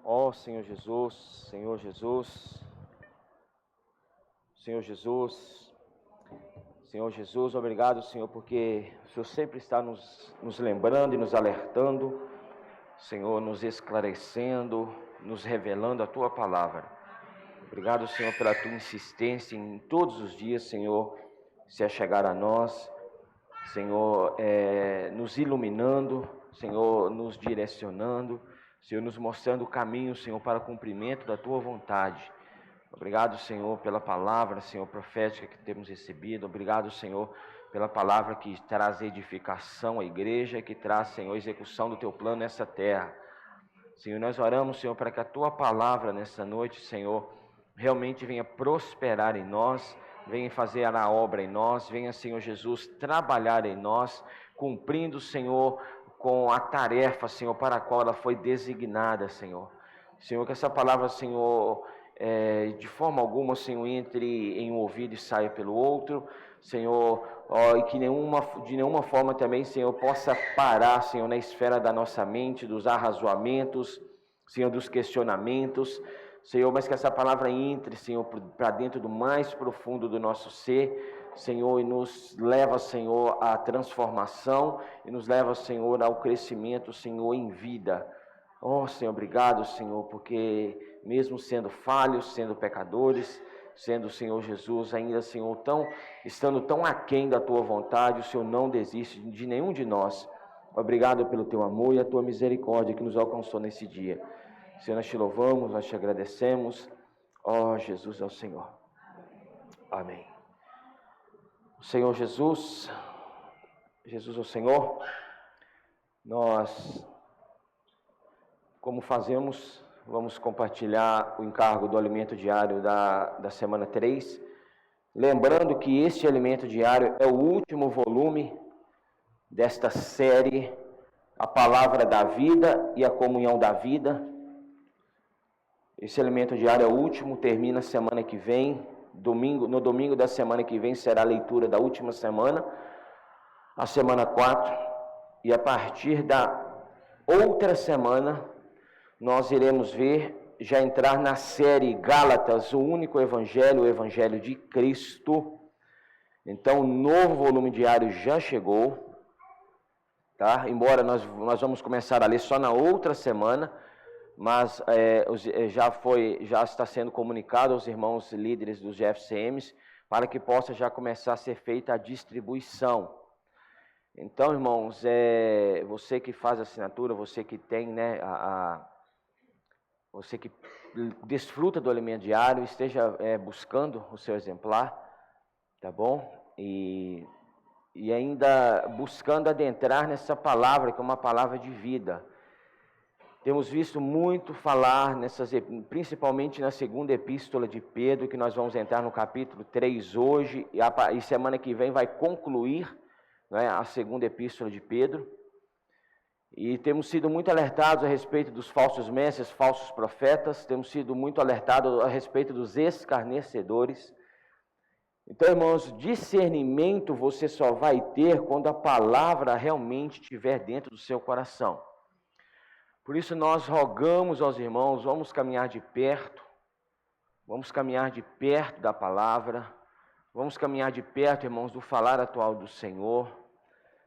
Ó Senhor Jesus, Senhor Jesus, Senhor Jesus, Senhor Jesus, obrigado, Senhor, porque o Senhor sempre está nos lembrando e nos alertando, Senhor, nos esclarecendo, nos revelando a Tua palavra. Obrigado, Senhor, pela Tua insistência em todos os dias, Senhor, se achegar a nós, Senhor, nos iluminando, Senhor, nos direcionando, Senhor, nos mostrando o caminho, Senhor, para o cumprimento da Tua vontade. Obrigado, Senhor, pela palavra, Senhor, profética que temos recebido. Obrigado, Senhor, pela palavra que traz edificação à igreja, que traz, Senhor, execução do Teu plano nessa terra. Senhor, nós oramos, Senhor, para que a Tua palavra nessa noite, Senhor, realmente venha prosperar em nós, venha fazer a obra em nós, venha, Senhor Jesus, trabalhar em nós, cumprindo, Senhor, com a tarefa, Senhor, para a qual ela foi designada, Senhor. Senhor, que essa palavra, Senhor, de forma alguma, Senhor, entre em um ouvido e saia pelo outro, Senhor, e que de nenhuma forma também, Senhor, possa parar, Senhor, na esfera da nossa mente, dos arrazoamentos, Senhor, dos questionamentos, Senhor, mas que essa palavra entre, Senhor, para dentro do mais profundo do nosso ser, Senhor, e nos leva, Senhor, à transformação, e nos leva, Senhor, ao crescimento, Senhor, em vida. Oh, Senhor, obrigado, Senhor, porque mesmo sendo falhos, sendo pecadores, sendo, Senhor Jesus, ainda, Senhor, estando tão aquém da Tua vontade, o Senhor não desiste de nenhum de nós. Obrigado pelo Teu amor e a Tua misericórdia que nos alcançou nesse dia. Senhor, nós te louvamos, nós te agradecemos. Oh, Jesus é o Senhor. Amém. O Senhor Jesus é o Senhor. Nós, como fazemos, vamos compartilhar o encargo do alimento diário da semana 3. Lembrando que este alimento diário é o último volume desta série, A Palavra da Vida e a Comunhão da Vida. Esse alimento diário é o último, termina semana que vem. No domingo da semana que vem será a leitura da última semana, a semana 4. E a partir da outra semana, nós iremos já entrar na série Gálatas, o único evangelho, o evangelho de Cristo. Então, o novo volume diário já chegou, tá? Embora nós vamos começar a ler só na outra semana, mas já está sendo comunicado aos irmãos líderes dos GFCMs para que possa já começar a ser feita a distribuição. Então, irmãos, você que faz assinatura, você que tem, né, você que desfruta do alimento diário, esteja buscando o seu exemplar, tá bom? E ainda buscando adentrar nessa palavra, que é uma palavra de vida. Temos visto muito falar, principalmente na segunda epístola de Pedro, que nós vamos entrar no capítulo 3 hoje, e semana que vem vai concluir, né, a segunda epístola de Pedro. E temos sido muito alertados a respeito dos falsos mestres, falsos profetas, temos sido muito alertados a respeito dos escarnecedores. Então, irmãos, discernimento você só vai ter quando a palavra realmente estiver dentro do seu coração. Por isso nós rogamos aos irmãos, vamos caminhar de perto da palavra, vamos caminhar de perto, irmãos, do falar atual do Senhor,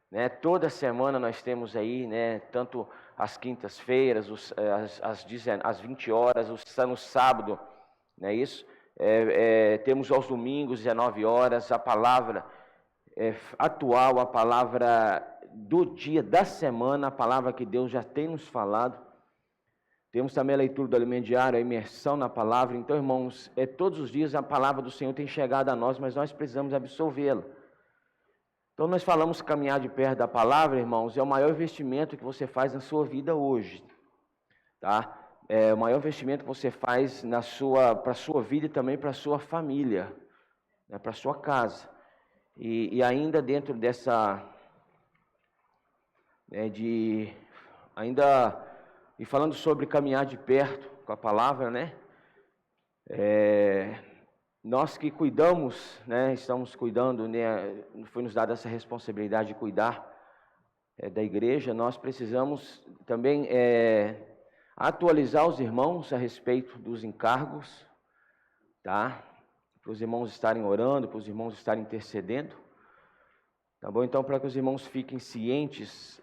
né? Toda semana nós temos aí, né, tanto às quintas-feiras, às 20 horas, no sábado, não é isso? Temos aos domingos, 19 horas, a palavra atual, a palavra do dia, da semana, a palavra que Deus já tem nos falado. Temos também a leitura do alimento diário, a imersão na palavra. Então, irmãos, todos os dias a palavra do Senhor tem chegado a nós, mas nós precisamos absorvê-la. Então, nós falamos caminhar de perto da palavra, irmãos, é o maior investimento que você faz na sua vida hoje, tá? É o maior investimento que você faz para a sua vida e também para a sua família, né, para a sua casa. E ainda dentro dessa... E falando sobre caminhar de perto com a palavra, né? Nós que cuidamos, né? Estamos cuidando, né? Foi nos dada essa responsabilidade de cuidar da igreja. Nós precisamos também atualizar os irmãos a respeito dos encargos, tá? Para os irmãos estarem orando, para os irmãos estarem intercedendo, tá bom? Então, para que os irmãos fiquem cientes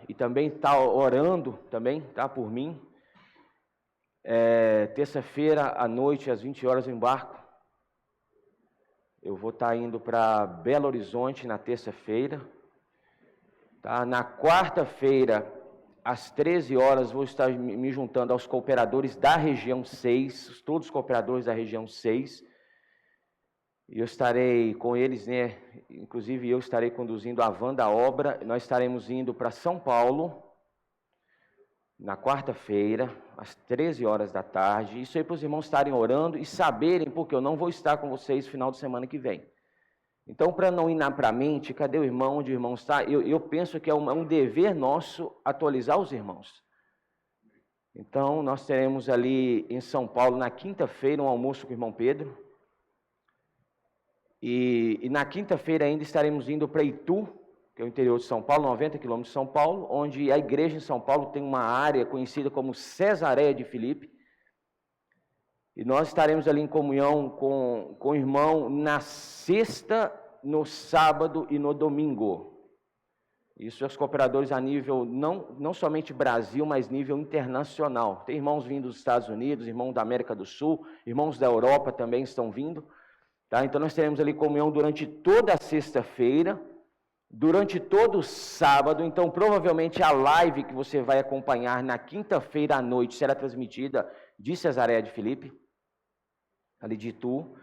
e também tá orando também, tá? Por mim. Terça-feira à noite, às 20 horas, eu embarco. Eu vou estar indo para Belo Horizonte na terça-feira. Tá? Na quarta-feira, às 13 horas, vou estar me juntando aos cooperadores da região 6, todos os cooperadores da região 6. E eu estarei com eles, né? Inclusive eu estarei conduzindo a van da obra. Nós estaremos indo para São Paulo, na quarta-feira, às 13 horas da tarde. Isso aí para os irmãos estarem orando e saberem, porque eu não vou estar com vocês no final de semana que vem. Então, para não ir para a mente, cadê o irmão, onde o irmão está? Eu penso que é um dever nosso atualizar os irmãos. Então, nós teremos ali em São Paulo, na quinta-feira, um almoço com o irmão Pedro. E na quinta-feira ainda estaremos indo para Itu, que é o interior de São Paulo, 90 quilômetros de São Paulo, onde a igreja em São Paulo tem uma área conhecida como Cesareia de Filipe. E nós estaremos ali em comunhão com o irmão na sexta, no sábado e no domingo. Isso é os cooperadores a nível, não somente Brasil, mas nível internacional. Tem irmãos vindo dos Estados Unidos, irmãos da América do Sul, irmãos da Europa também estão vindo. Tá? Então nós teremos ali comunhão durante toda a sexta-feira, durante todo o sábado. Então provavelmente a live que você vai acompanhar na quinta-feira à noite será transmitida de Cesareia de Filipe, ali de Itu.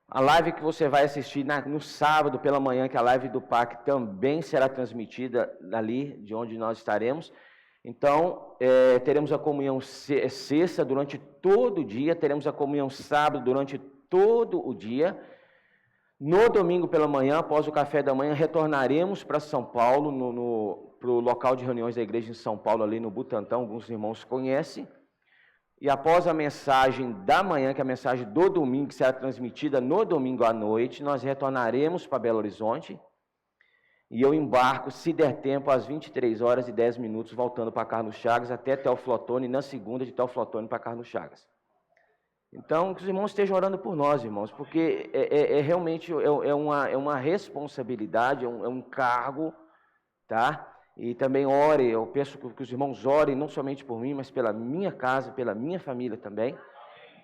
A live que você vai assistir no sábado pela manhã, que é a live do PAC, também será transmitida ali de onde nós estaremos. Então, teremos a comunhão sexta durante todo o dia, teremos a comunhão sábado durante todo o dia. No domingo pela manhã, após o café da manhã, retornaremos para São Paulo, para o local de reuniões da igreja em São Paulo, ali no Butantã, alguns irmãos conhecem. E após a mensagem da manhã, que é a mensagem do domingo, que será transmitida no domingo à noite, nós retornaremos para Belo Horizonte. E eu embarco, se der tempo, às 23 horas e 10 minutos, voltando para Carlos Chagas, até Teoflotone, na segunda de Teoflotone para Carlos Chagas. Então, que os irmãos estejam orando por nós, irmãos, porque realmente uma responsabilidade, é um cargo, tá? E também ore, eu peço que os irmãos orem, não somente por mim, mas pela minha casa, pela minha família também,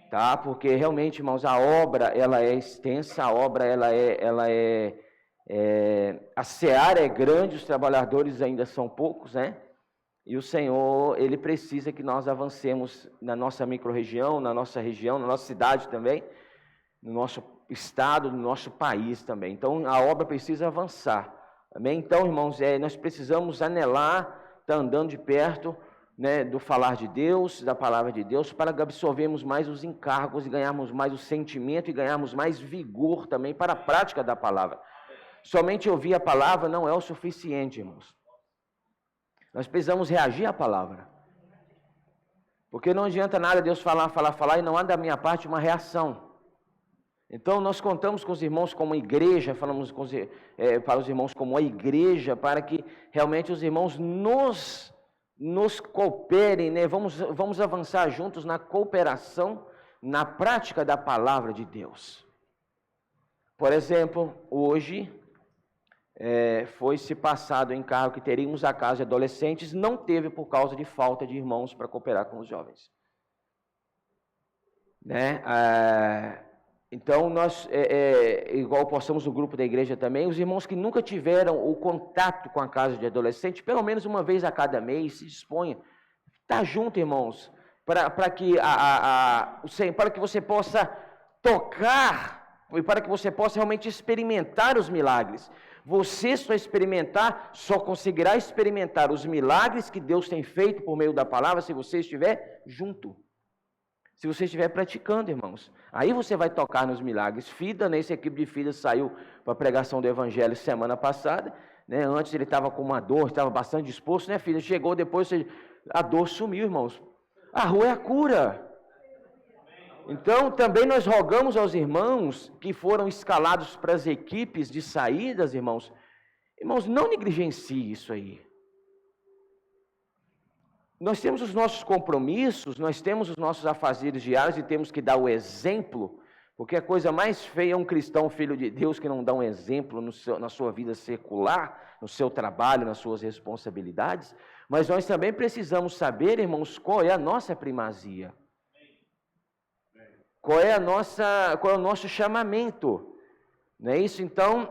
tá? Porque realmente, irmãos, a obra, ela é extensa, a obra, a seara é grande, os trabalhadores ainda são poucos, né? E o Senhor, Ele precisa que nós avancemos na nossa microrregião, na nossa região, na nossa cidade também, no nosso estado, no nosso país também. Então, a obra precisa avançar. Amém? Então, irmãos, nós precisamos anelar, estar andando de perto, né, do falar de Deus, da palavra de Deus, para absorvermos mais os encargos e ganharmos mais o sentimento e ganharmos mais vigor também para a prática da palavra. Somente ouvir a palavra não é o suficiente, irmãos. Nós precisamos reagir à palavra. Porque não adianta nada Deus falar e não há da minha parte uma reação. Então, nós contamos com os irmãos como igreja, falamos para os irmãos como a igreja, para que realmente os irmãos nos cooperem, né? Vamos avançar juntos na cooperação, na prática da palavra de Deus. Por exemplo, hoje foi-se passado o encargo que teríamos a casa de adolescentes, não teve por causa de falta de irmãos para cooperar com os jovens. Né? Então, nós, igual postamos no grupo da igreja também, os irmãos que nunca tiveram o contato com a casa de adolescente, pelo menos uma vez a cada mês, se disponha. Está junto, irmãos, para que você possa tocar, e para que você possa realmente experimentar os milagres. Você só conseguirá experimentar os milagres que Deus tem feito por meio da palavra se você estiver junto. Se você estiver praticando, irmãos. Aí você vai tocar nos milagres. Fida, né, essa equipe de Fida saiu para a pregação do evangelho semana passada. Né, antes ele estava com uma dor, estava bastante disposto, né, Fida? Chegou depois, a dor sumiu, irmãos. A rua é a cura. Então, também nós rogamos aos irmãos que foram escalados para as equipes de saídas, irmãos. Irmãos, não negligencie isso aí. nós temos os nossos compromissos, nós temos os nossos afazeres diários e temos que dar o exemplo, porque a coisa mais feia é um cristão, filho de Deus, que não dá um exemplo na sua vida secular, no seu trabalho, nas suas responsabilidades. Mas nós também precisamos saber, irmãos, qual é a nossa primazia. Qual é o nosso chamamento. Não é isso? Então,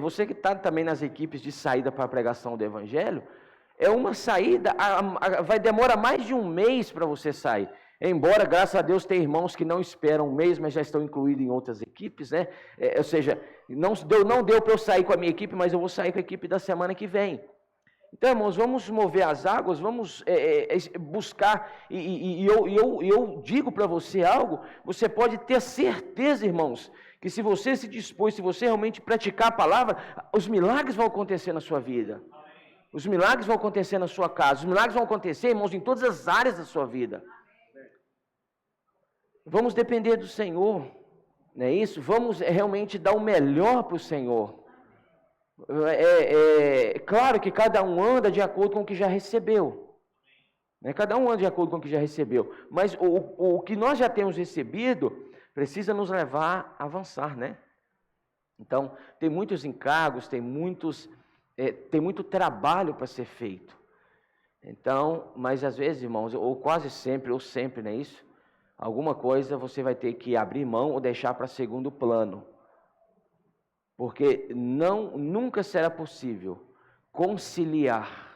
você que está também nas equipes de saída para a pregação do Evangelho, é uma saída, demora mais de um mês para você sair. Embora, graças a Deus, tem irmãos que não esperam um mês, mas já estão incluídos em outras equipes, né? Ou seja, não deu para eu sair com a minha equipe, mas eu vou sair com a equipe da semana que vem. Então, irmãos, vamos mover as águas, vamos buscar, e eu digo para você algo, você pode ter certeza, irmãos, que se você se dispor, se você realmente praticar a palavra, os milagres vão acontecer na sua vida. Os milagres vão acontecer na sua casa, os milagres vão acontecer, irmãos, em todas as áreas da sua vida. Vamos depender do Senhor, não é isso? Vamos realmente dar o melhor para o Senhor. Claro que cada um anda de acordo com o que já recebeu. Né? Cada um anda de acordo com o que já recebeu. Mas o que nós já temos recebido precisa nos levar a avançar, né? Então, tem muitos encargos, tem muito trabalho para ser feito. Então, mas às vezes, irmãos, ou quase sempre, ou sempre, não é isso? Alguma coisa você vai ter que abrir mão ou deixar para segundo plano. Porque nunca será possível conciliar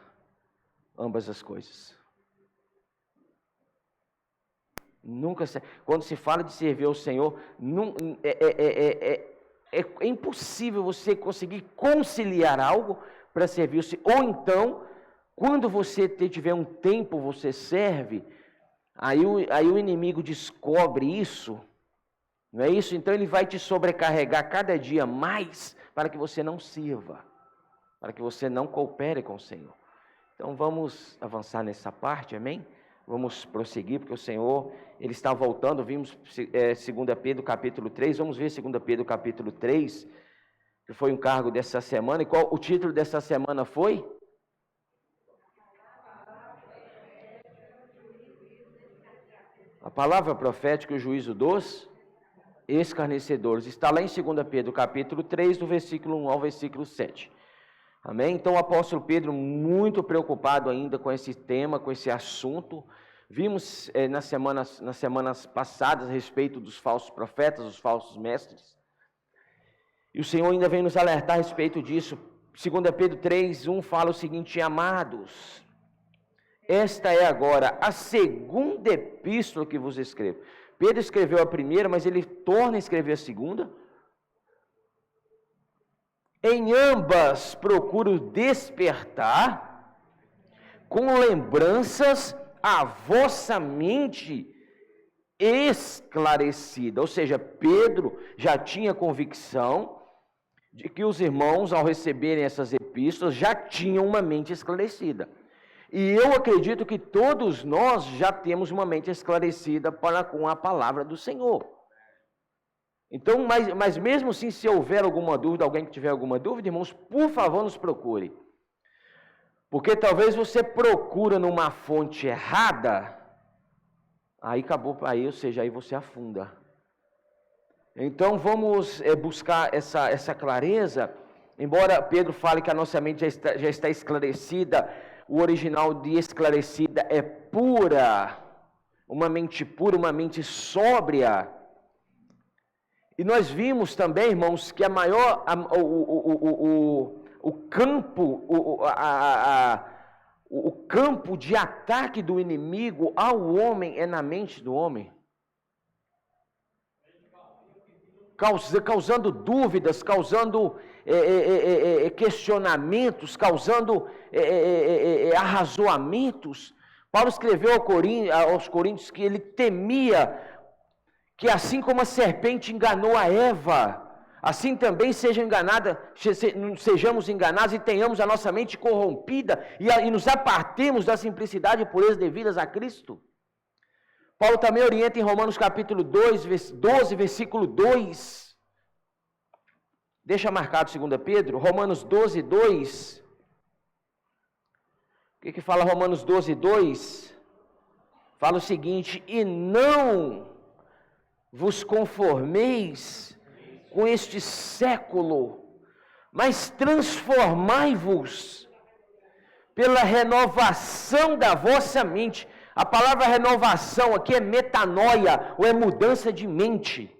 ambas as coisas. Quando se fala de servir ao Senhor, é impossível você conseguir conciliar algo para servir o Senhor. Ou então, quando você tiver um tempo, você serve, aí o inimigo descobre isso, não é isso? Então ele vai te sobrecarregar cada dia mais para que você não sirva, para que você não coopere com o Senhor. Então vamos avançar nessa parte, amém? Vamos prosseguir, porque o Senhor, Ele está voltando. Vimos 2 Pedro capítulo 3, vamos ver 2 Pedro capítulo 3, que foi um cargo dessa semana. E qual o título dessa semana foi? A palavra profética e o juízo dos escarnecedores. Está lá em 2 Pedro capítulo 3, do versículo 1 ao versículo 7. Amém? Então o apóstolo Pedro, muito preocupado ainda com esse tema, com esse assunto. Vimos nas semanas passadas a respeito dos falsos profetas, dos falsos mestres. E o Senhor ainda vem nos alertar a respeito disso. 2 Pedro 3, 1 fala o seguinte: amados, esta é agora a segunda epístola que vos escrevo. Pedro escreveu a primeira, mas ele torna a escrever a segunda. Em ambas procuro despertar com lembranças a vossa mente esclarecida. Ou seja, Pedro já tinha convicção de que os irmãos, ao receberem essas epístolas, já tinham uma mente esclarecida. E eu acredito que todos nós já temos uma mente esclarecida para com a palavra do Senhor. Então, mas mesmo assim, se houver alguma dúvida, alguém que tiver alguma dúvida, irmãos, por favor, nos procure. Porque talvez você procura numa fonte errada, aí acabou, aí você afunda. Então, vamos buscar essa clareza. Embora Pedro fale que a nossa mente já está esclarecida, o original de esclarecida é pura, uma mente sóbria. E nós vimos também, irmãos, que o campo de ataque do inimigo ao homem é na mente do homem. Causando dúvidas, causando questionamentos, causando arrazoamentos. Paulo escreveu aos Coríntios que ele temia que assim como a serpente enganou a Eva, assim também sejamos enganados e tenhamos a nossa mente corrompida e nos apartemos da simplicidade e pureza devidas a Cristo. Paulo também orienta em Romanos capítulo 12, versículo 2. Deixa marcado 2 Pedro, Romanos 12, 2. O que fala Romanos 12, 2? Fala o seguinte: e não vos conformeis com este século, mas transformai-vos pela renovação da vossa mente. A palavra renovação aqui é metanoia, ou é mudança de mente.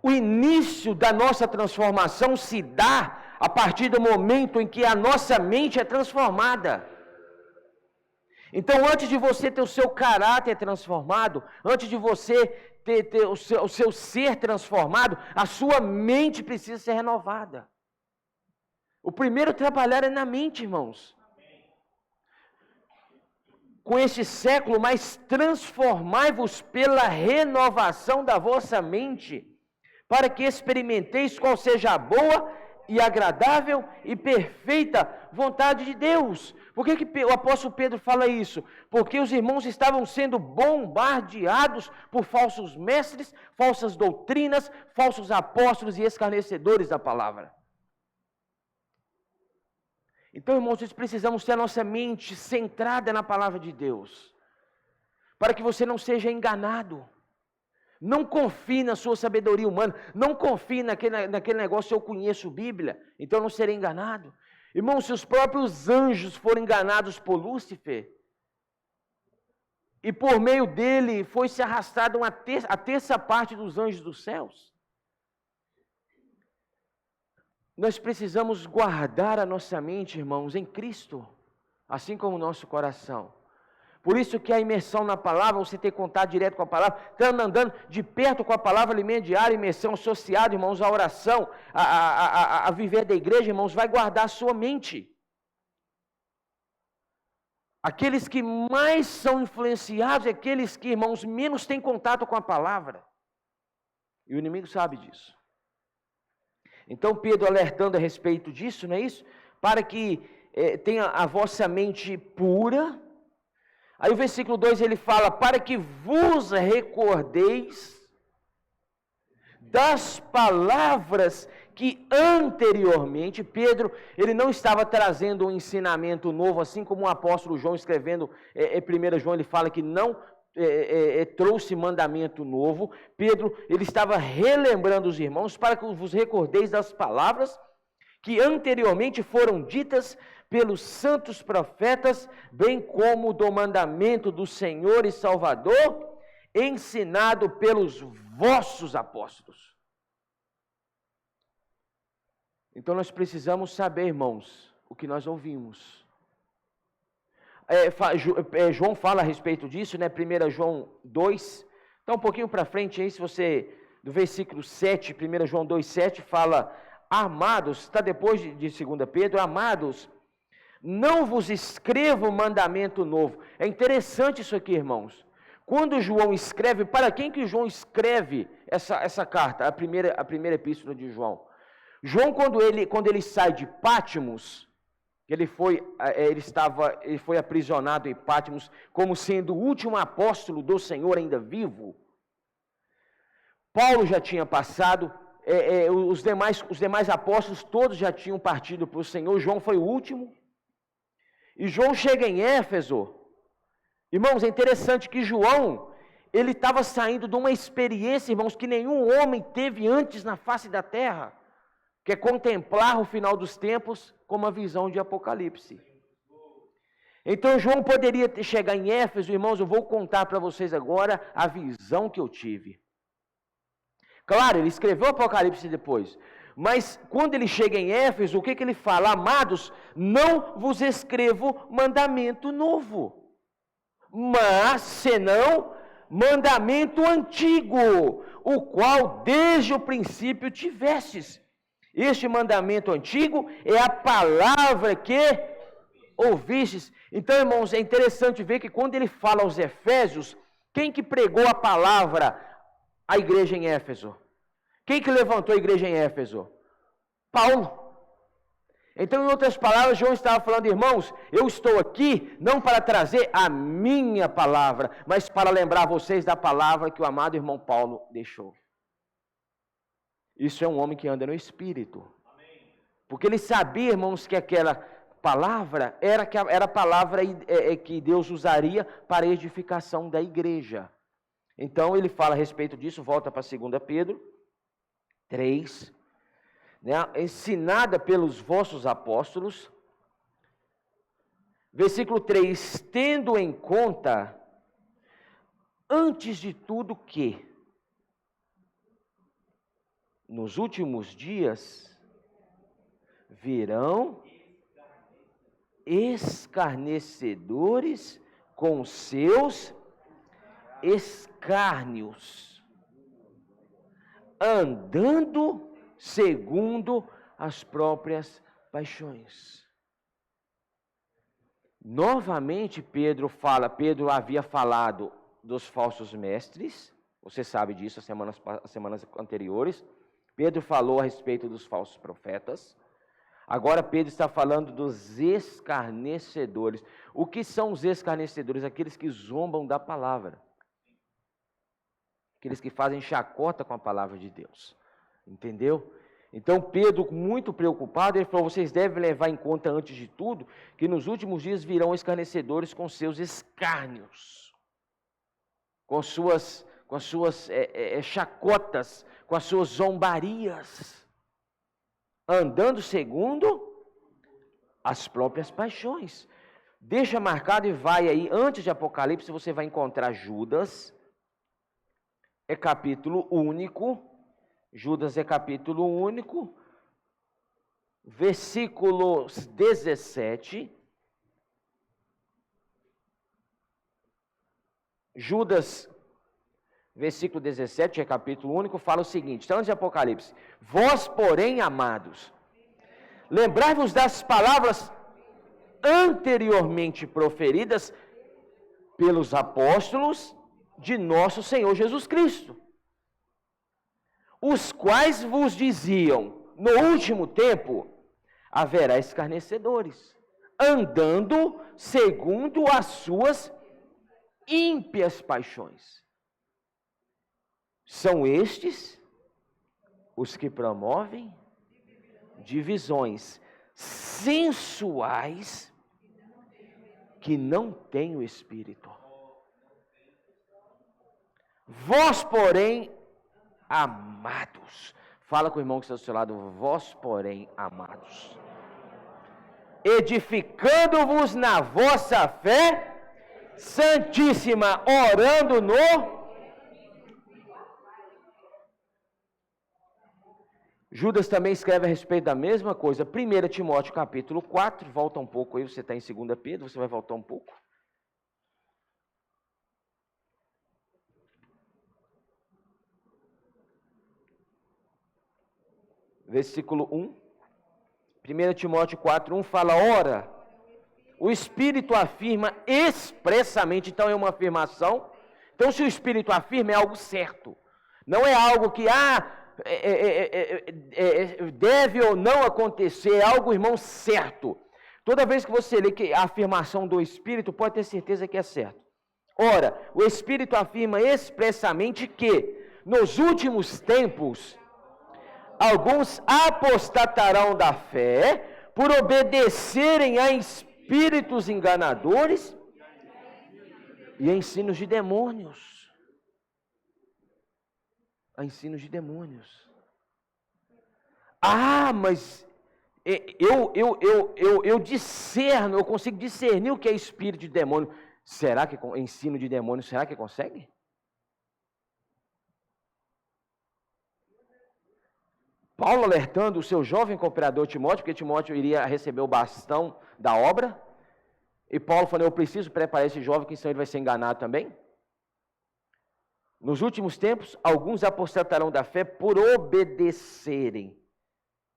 O início da nossa transformação se dá a partir do momento em que a nossa mente é transformada. Então, antes de você ter o seu caráter transformado, antes de você ter o seu ser transformado, a sua mente precisa ser renovada. O primeiro trabalhar é na mente, irmãos. Com este século, mas transformai-vos pela renovação da vossa mente, para que experimenteis qual seja a boa e agradável e perfeita vontade de Deus. Por que o apóstolo Pedro fala isso? Porque os irmãos estavam sendo bombardeados por falsos mestres, falsas doutrinas, falsos apóstolos e escarnecedores da palavra. Então, irmãos, nós precisamos ter a nossa mente centrada na palavra de Deus, para que você não seja enganado. Não confie na sua sabedoria humana, não confie naquele negócio, eu conheço Bíblia, então eu não serei enganado. Irmãos, se os próprios anjos foram enganados por Lúcifer, e por meio dele foi se arrastada a terça parte dos anjos dos céus, nós precisamos guardar a nossa mente, irmãos, em Cristo, assim como o nosso coração. Por isso que a imersão na palavra, você ter contato direto com a palavra, andando de perto com a palavra, alimento diário, imersão associado, irmãos, à oração, a viver da igreja, irmãos, vai guardar a sua mente. Aqueles que mais são influenciados, aqueles que, irmãos, menos têm contato com a palavra. E o inimigo sabe disso. Então Pedro alertando a respeito disso, não é isso? Para que tenha a vossa mente pura. Aí o versículo 2 ele fala, para que vos recordeis das palavras que anteriormente, Pedro, ele não estava trazendo um ensinamento novo, assim como o apóstolo João escrevendo, 1 João ele fala que não trouxe mandamento novo. Pedro, ele estava relembrando os irmãos, para que vos recordeis das palavras que anteriormente foram ditas pelos santos profetas, bem como do mandamento do Senhor e Salvador, ensinado pelos vossos apóstolos. Então nós precisamos saber, irmãos, o que nós ouvimos. João fala a respeito disso, né? 1 João 2, então um pouquinho para frente aí, se você, do versículo 7, 1 João 2, 7, fala, amados, está depois de 2 Pedro, amados, não vos escrevo mandamento novo. É interessante isso aqui, irmãos. Quando João escreve, para quem que João escreve essa carta, a primeira epístola de João? João, quando ele sai de Pátimos, ele foi aprisionado em Pátimos, como sendo o último apóstolo do Senhor ainda vivo. Paulo já tinha passado, os demais apóstolos todos já tinham partido para o Senhor, João foi o último. E João chega em Éfeso. Irmãos, é interessante que João, ele estava saindo de uma experiência, irmãos, que nenhum homem teve antes na face da terra, que é contemplar o final dos tempos como a visão de Apocalipse. Então João poderia chegar em Éfeso, irmãos, eu vou contar para vocês agora a visão que eu tive. Claro, ele escreveu Apocalipse depois, mas quando ele chega em Éfeso, o que ele fala? Amados, não vos escrevo mandamento novo, mas senão mandamento antigo, o qual desde o princípio tivestes. Este mandamento antigo é a palavra que ouvistes. Então, irmãos, é interessante ver que quando ele fala aos Efésios, quem que pregou a palavra à igreja em Éfeso? Quem que levantou a igreja em Éfeso? Paulo. Então, em outras palavras, João estava falando, irmãos, eu estou aqui não para trazer a minha palavra, mas para lembrar vocês da palavra que o amado irmão Paulo deixou. Isso é um homem que anda no Espírito. Porque ele sabia, irmãos, que aquela palavra era a palavra que Deus usaria para a edificação da igreja. Então ele fala a respeito disso, volta para 2 Pedro 3, né? Ensinada pelos vossos apóstolos. Versículo 3, tendo em conta, antes de tudo que, nos últimos dias, virão escarnecedores com seus escárnios, andando segundo as próprias paixões. Novamente Pedro havia falado dos falsos mestres, você sabe disso, as semanas anteriores. Pedro falou a respeito dos falsos profetas. Agora Pedro está falando dos escarnecedores. O que são os escarnecedores? Aqueles que zombam da palavra. Aqueles que fazem chacota com a palavra de Deus. Entendeu? Então Pedro, muito preocupado, ele falou, vocês devem levar em conta antes de tudo, que nos últimos dias virão escarnecedores com seus escárnios. Com suas chacotas, com as suas zombarias. Andando segundo as próprias paixões. Deixa marcado e vai aí, antes de Apocalipse, você vai encontrar Judas. É capítulo único. Judas é capítulo único. Versículos 17. Judas, versículo 17, é capítulo único, fala o seguinte, então antes de Apocalipse, vós, porém, amados, lembrai-vos das palavras anteriormente proferidas pelos apóstolos de nosso Senhor Jesus Cristo, os quais vos diziam, no último tempo, haverá escarnecedores, andando segundo as suas ímpias paixões. São estes os que promovem divisões sensuais que não têm o Espírito. Vós, porém, amados, fala com o irmão que está do seu lado, vós, porém, amados, edificando-vos na vossa fé santíssima, orando no... Judas também escreve a respeito da mesma coisa. 1 Timóteo capítulo 4, volta um pouco aí, você está em 2 Pedro, você vai voltar um pouco. Versículo 1. 1 Timóteo 4, 1 fala, ora, o Espírito afirma expressamente, então é uma afirmação. Então se o Espírito afirma é algo certo. Não é algo que, deve ou não acontecer, é algo, irmão, certo. Toda vez que você lê que a afirmação do Espírito, pode ter certeza que é certo. Ora, o Espírito afirma expressamente que, nos últimos tempos, alguns apostatarão da fé, por obedecerem a espíritos enganadores e a ensinos de demônios. A ensinos de demônios. Mas eu discerno, eu consigo discernir o que é espírito de demônio. Será que ensino de demônio, será que consegue? Paulo alertando o seu jovem cooperador Timóteo, porque Timóteo iria receber o bastão da obra. E Paulo falou, eu preciso preparar esse jovem, que senão ele vai ser enganado também. Nos últimos tempos, alguns apostatarão da fé por obedecerem.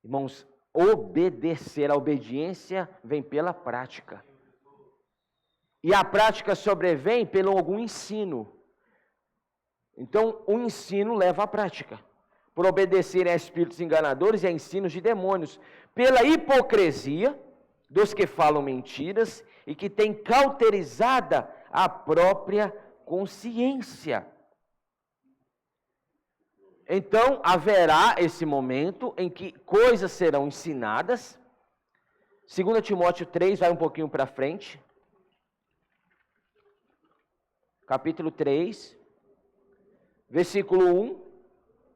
Irmãos, obedecer, a obediência vem pela prática. E a prática sobrevém pelo algum ensino. Então, o ensino leva à prática. Por obedecerem a espíritos enganadores e a ensinos de demônios. Pela hipocrisia dos que falam mentiras e que têm cauterizada a própria consciência. Então, haverá esse momento em que coisas serão ensinadas, 2 Timóteo 3, vai um pouquinho para frente. Capítulo 3, versículo 1.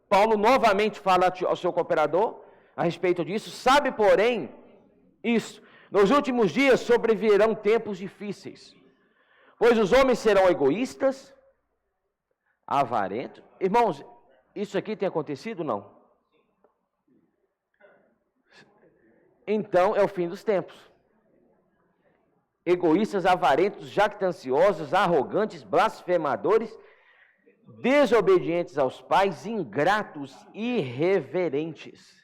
Paulo novamente fala ao seu cooperador a respeito disso. Sabe, porém, isso, nos últimos dias sobrevirão tempos difíceis, pois os homens serão egoístas, avarentos. Irmãos, isso aqui tem acontecido ou não? Então é o fim dos tempos. Egoístas, avarentos, jactanciosos, arrogantes, blasfemadores, desobedientes aos pais, ingratos, irreverentes,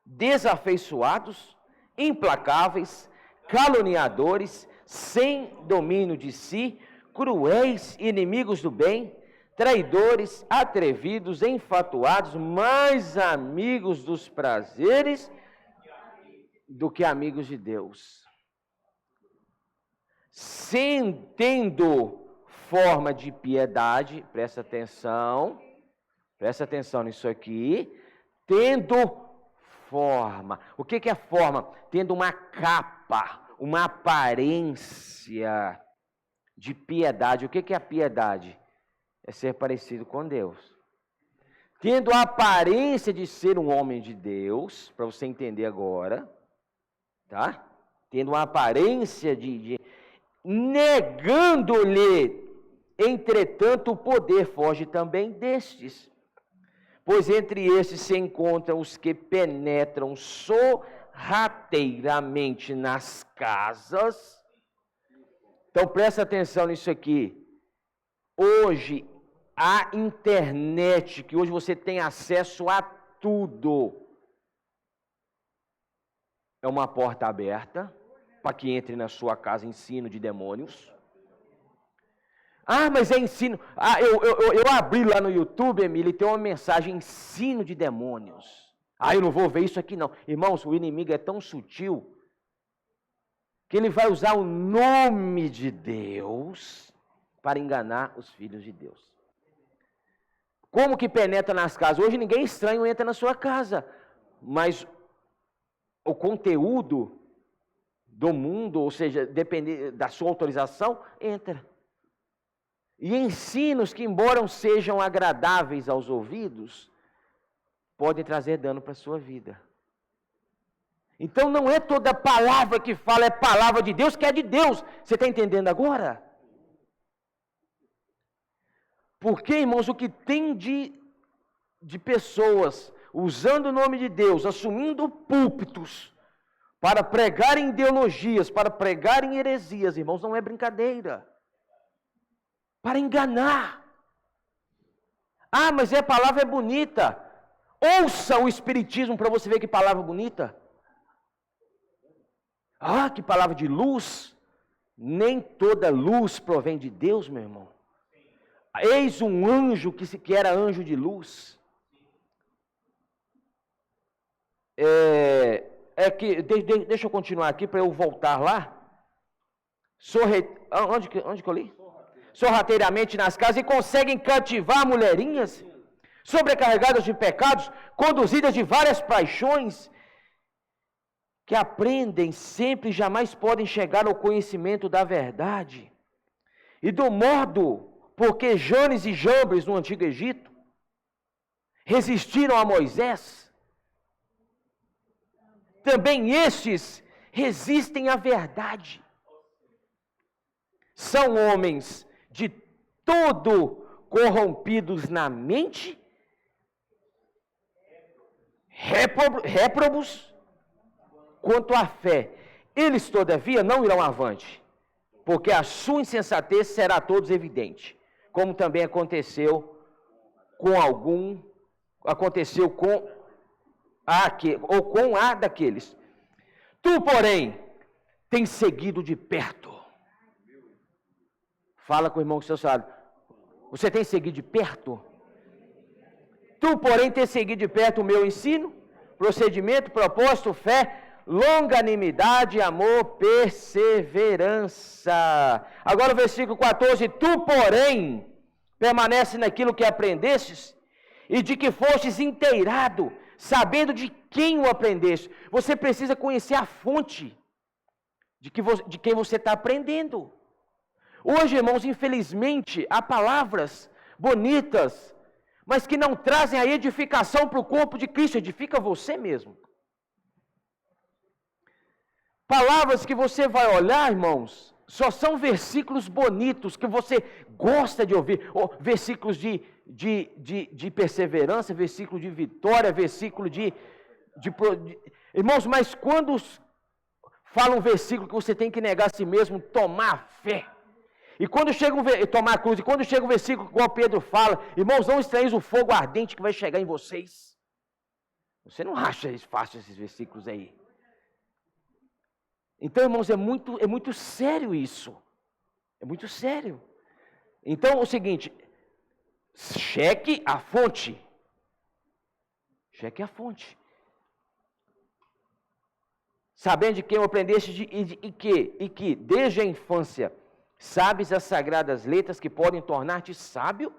desafeiçoados, implacáveis, caluniadores, sem domínio de si, cruéis, inimigos do bem, traidores, atrevidos, enfatuados, mais amigos dos prazeres do que amigos de Deus, tendo forma de piedade, presta atenção nisso aqui, tendo forma. O que é forma? Tendo uma capa, uma aparência de piedade. O que é a piedade? É ser parecido com Deus. Tendo a aparência de ser um homem de Deus, para você entender agora, tá? Tendo uma aparência de negando-lhe, entretanto, o poder foge também destes. Pois entre estes se encontram os que penetram sorrateiramente nas casas. Então presta atenção nisso aqui. Hoje, a internet, que hoje você tem acesso a tudo, é uma porta aberta para que entre na sua casa ensino de demônios. Ah, mas é ensino. Ah, eu abri lá no YouTube, Emília, e tem uma mensagem, ensino de demônios. Ah, eu não vou ver isso aqui não. Irmãos, o inimigo é tão sutil que ele vai usar o nome de Deus para enganar os filhos de Deus. Como que penetra nas casas? Hoje ninguém estranho entra na sua casa, mas o conteúdo do mundo, ou seja, depende da sua autorização, entra. E ensinos que, embora sejam agradáveis aos ouvidos, podem trazer dano para a sua vida. Então não é toda palavra que fala é palavra de Deus, que é de Deus. Você está entendendo agora? Porque, irmãos, o que tem de pessoas usando o nome de Deus, assumindo púlpitos, para pregar em ideologias, para pregar em heresias, irmãos, não é brincadeira. Para enganar. Ah, mas a palavra é bonita. Ouça o Espiritismo para você ver que palavra bonita. Ah, que palavra de luz. Nem toda luz provém de Deus, meu irmão. Eis um anjo que era anjo de luz. Deixa eu continuar aqui para eu voltar lá. Onde que eu li? Sorrateiramente nas casas e conseguem cativar mulherinhas, sobrecarregadas de pecados, conduzidas de várias paixões, que aprendem sempre e jamais podem chegar ao conhecimento da verdade. E do modo porque Janes e Jambres no Antigo Egito resistiram a Moisés, também estes resistem à verdade. São homens de todo corrompidos na mente, réprobos quanto à fé. Eles, todavia, não irão avante, porque a sua insensatez será a todos evidente, como também aconteceu com a daqueles. Tu, porém, tens seguido de perto. Fala com o irmão que seu sabe. Você tem seguido de perto? Tu, porém, tens seguido de perto o meu ensino, procedimento, propósito, fé, longanimidade, amor, perseverança. Agora o versículo 14. Tu, porém, permanece naquilo que aprendestes e de que fostes inteirado, sabendo de quem o aprendeste. Você precisa conhecer a fonte de quem você está aprendendo. Hoje, irmãos, infelizmente, há palavras bonitas, mas que não trazem a edificação para o corpo de Cristo, edifica você mesmo. Palavras que você vai olhar, irmãos, só são versículos bonitos, que você gosta de ouvir, ou versículos de perseverança, versículo de vitória, versículo de... Irmãos, mas quando fala um versículo que você tem que negar a si mesmo, tomar fé, e quando chega tomar a cruz, e quando chega um versículo igual Pedro fala, irmãos, não estranheis o fogo ardente que vai chegar em vocês. Você não acha fácil esses versículos aí. Então, irmãos, é muito sério isso. É muito sério. Então, é o seguinte, cheque a fonte. Cheque a fonte. Sabendo de quem eu aprendeste e que desde a infância sabes as sagradas letras que podem tornar-te sábio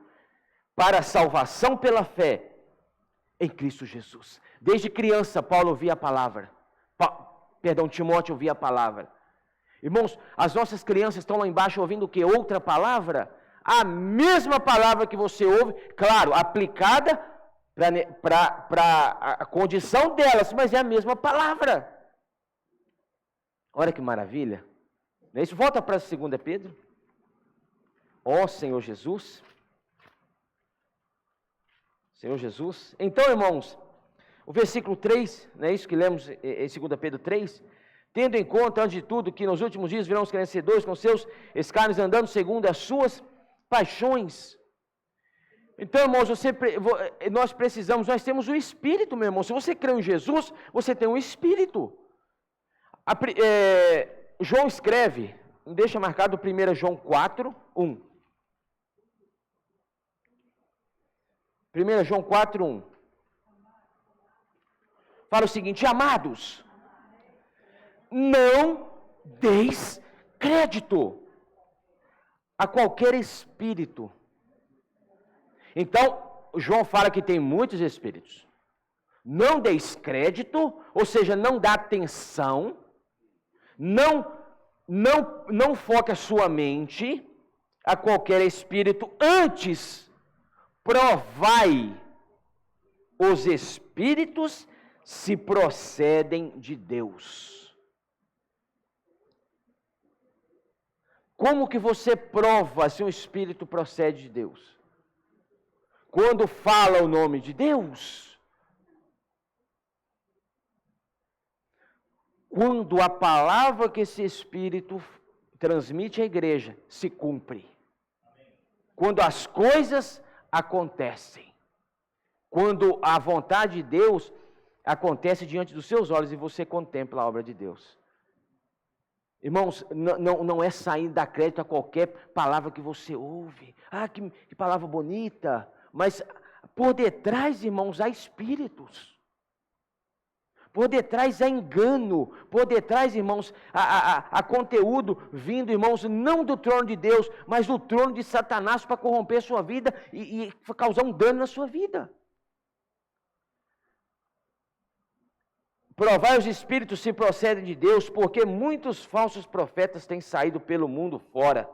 para a salvação pela fé em Cristo Jesus. Desde criança, Paulo ouvia a palavra. Timóteo ouvia a palavra. Irmãos, as nossas crianças estão lá embaixo ouvindo o quê? Outra palavra? A mesma palavra que você ouve, claro, aplicada para a condição delas, mas é a mesma palavra. Olha que maravilha. Isso volta para 2 Pedro. Ó Senhor Jesus. Senhor Jesus. Então, irmãos, o versículo 3, não é isso que lemos em 2 Pedro 3? Tendo em conta, antes de tudo, que nos últimos dias virão os conhecedores com seus escárnios andando segundo as suas paixões. Então, irmãos, nós temos o Espírito, meu irmão. Se você crê em Jesus, você tem um Espírito. João escreve, deixa marcado 1 João 4, 1. 1 João 4, 1. Fala o seguinte: amados, não deis crédito a qualquer espírito. Então, João fala que tem muitos espíritos. Não deis crédito, ou seja, não dá atenção, não foque a sua mente a qualquer espírito, antes provai os espíritos se procedem de Deus. Como que você prova se um espírito procede de Deus? Quando fala o nome de Deus. Quando a palavra que esse espírito transmite à igreja se cumpre. Quando as coisas acontecem. Quando a vontade de Deus acontece diante dos seus olhos e você contempla a obra de Deus. Irmãos, não é sair dar crédito a qualquer palavra que você ouve. Ah, que palavra bonita. Mas por detrás, irmãos, há espíritos. Por detrás há engano. Por detrás, irmãos, há conteúdo vindo, irmãos, não do trono de Deus, mas do trono de Satanás para corromper sua vida e causar um dano na sua vida. Provai os espíritos se procedem de Deus, porque muitos falsos profetas têm saído pelo mundo fora.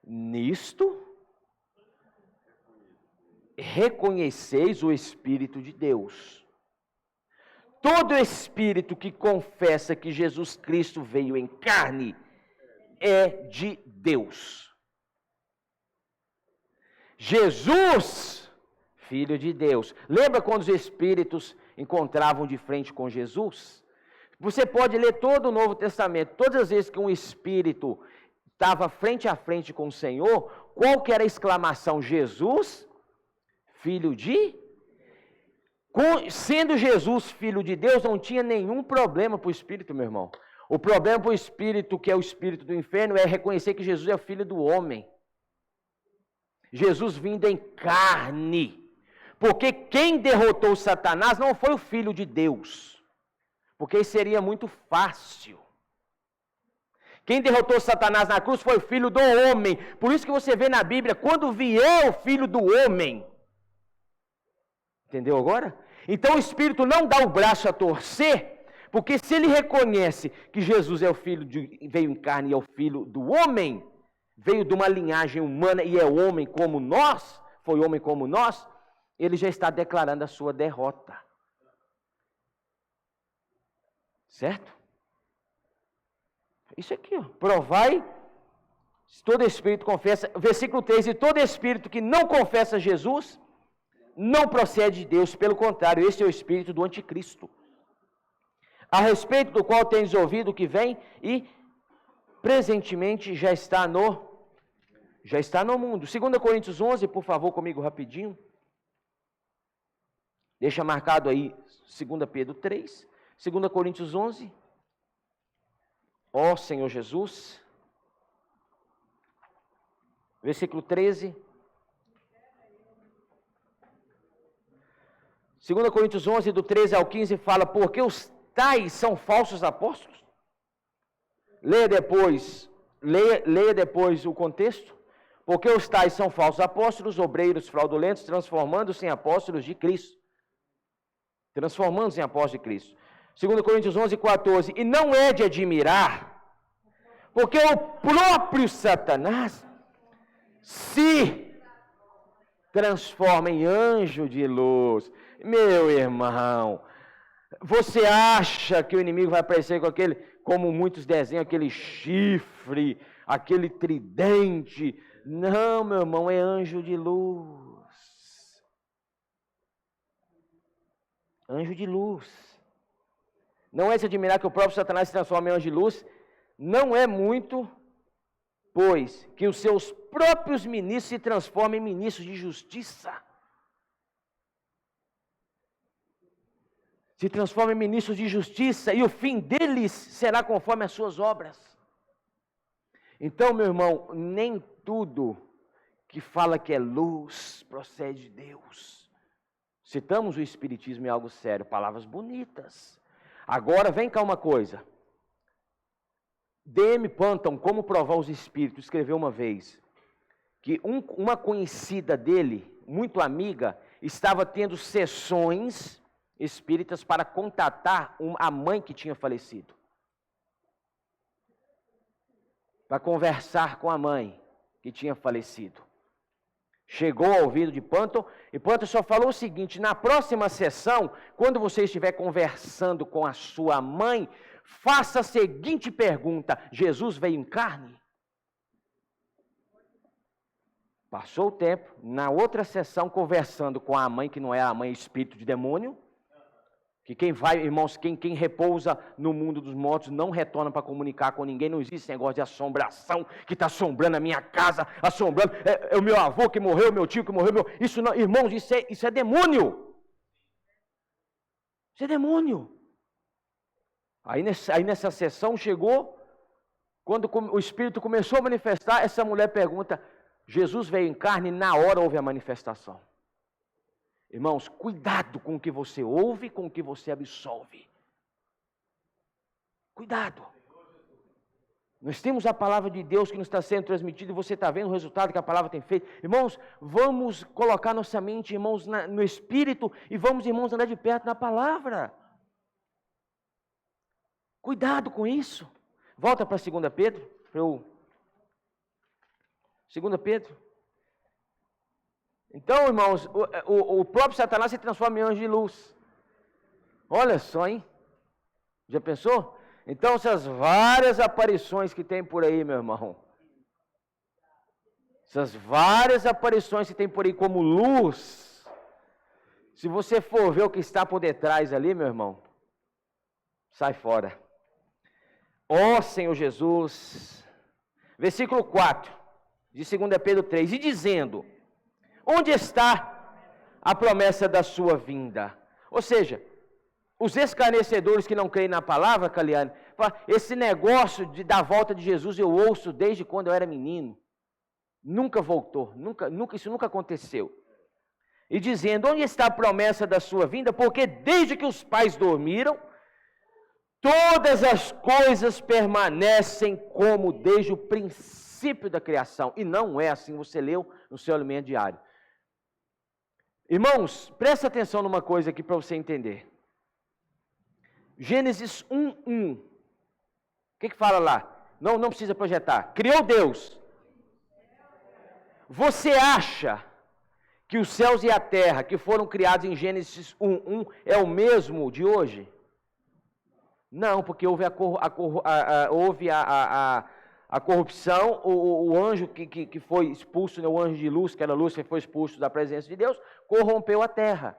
Nisto, reconheceis o Espírito de Deus. Todo espírito que confessa que Jesus Cristo veio em carne é de Deus. Jesus, Filho de Deus. Lembra quando os espíritos encontravam de frente com Jesus? Você pode ler todo o Novo Testamento. Todas as vezes que um espírito estava frente a frente com o Senhor, qual que era a exclamação? Jesus, Filho de... Sendo Jesus Filho de Deus, não tinha nenhum problema para o espírito, meu irmão. O problema para o espírito, que é o espírito do inferno, é reconhecer que Jesus é o Filho do homem. Jesus vindo em carne. Porque quem derrotou Satanás não foi o Filho de Deus. Porque isso seria muito fácil. Quem derrotou Satanás na cruz foi o Filho do homem. Por isso que você vê na Bíblia, quando vier o Filho do homem, Entendeu agora? Então o Espírito não dá o braço a torcer, porque se ele reconhece que Jesus é o Filho, veio em carne e é o Filho do homem, veio de uma linhagem humana e é homem como nós, foi homem como nós, ele já está declarando a sua derrota. Certo? Isso aqui, ó. Provai, se todo espírito confessa, versículo 3, e todo espírito que não confessa Jesus, não procede de Deus, pelo contrário, esse é o espírito do anticristo, a respeito do qual tens ouvido o que vem e presentemente já está no mundo. 2 Coríntios 11, por favor, comigo rapidinho. Deixa marcado aí 2 Pedro 3, 2 Coríntios 11. Ó Senhor Jesus, versículo 13. 2 Coríntios 11, do 13 ao 15, fala, porque os tais são falsos apóstolos. Leia depois o contexto. Porque os tais são falsos apóstolos, obreiros fraudulentos, transformando-se em apóstolos de Cristo. Transformando-se em apóstolos de Cristo. 2 Coríntios 11, 14. E não é de admirar, porque o próprio Satanás se transforma em anjo de luz. Meu irmão, você acha que o inimigo vai aparecer com aquele, como muitos desenham, aquele chifre, aquele tridente? Não, meu irmão, é anjo de luz. Anjo de luz. Não é de admirar que o próprio Satanás se transforma em anjo de luz. Não é muito, pois, que os seus próprios ministros se transformem em ministros de justiça. Se transformam em ministros de justiça e o fim deles será conforme as suas obras. Então, meu irmão, nem tudo que fala que é luz procede de Deus. Citamos o Espiritismo em algo sério, palavras bonitas. Agora, vem cá uma coisa. D.M. Panton, Como Provar os Espíritos, escreveu uma vez que uma conhecida dele, muito amiga, estava tendo sessões espíritas para contatar a mãe que tinha falecido. Para conversar com a mãe que tinha falecido. Chegou ao ouvido de Panton, e Panton só falou o seguinte: na próxima sessão, quando você estiver conversando com a sua mãe, faça a seguinte pergunta: Jesus veio em carne? Passou o tempo, na outra sessão, conversando com a mãe, que não é a mãe espírito de demônio, que quem vai, irmãos, quem repousa no mundo dos mortos não retorna para comunicar com ninguém. Não existe esse negócio de assombração que está assombrando a minha casa, assombrando é o meu avô que morreu, meu tio que morreu, isso não, irmãos, isso é demônio. Isso é demônio. Aí nessa sessão chegou, quando o Espírito começou a manifestar, essa mulher pergunta: Jesus veio em carne? Na hora houve a manifestação. Irmãos, cuidado com o que você ouve, com o que você absolve. Cuidado. Nós temos a palavra de Deus que nos está sendo transmitida e você está vendo o resultado que a palavra tem feito. Irmãos, vamos colocar nossa mente, irmãos, no Espírito e vamos, irmãos, andar de perto na palavra. Cuidado com isso. Volta para 2 Pedro. 2 Pedro. Então, irmãos, o próprio Satanás se transforma em anjo de luz. Olha só, hein? Já pensou? Então, essas várias aparições que tem por aí, meu irmão. Essas várias aparições que tem por aí como luz. Se você for ver o que está por detrás ali, meu irmão, sai fora. Ó Senhor Jesus. Versículo 4 de 2 Pedro 3. E dizendo: onde está a promessa da sua vinda? Ou seja, os escarnecedores que não creem na palavra, Caliane, esse negócio da volta de Jesus eu ouço desde quando eu era menino. Nunca voltou, isso nunca aconteceu. E dizendo: onde está a promessa da sua vinda? Porque desde que os pais dormiram, todas as coisas permanecem como desde o princípio da criação. E não é assim, você leu no seu alimento diário. Irmãos, presta atenção numa coisa aqui para você entender. Gênesis 1:1. O que fala lá? Não precisa projetar. Criou Deus. Você acha que os céus e a terra que foram criados em Gênesis 1:1 é o mesmo de hoje? Não, porque houve a corrupção, o anjo que foi expulso, o anjo de luz, que era Lúcifer, foi expulso da presença de Deus, corrompeu a terra.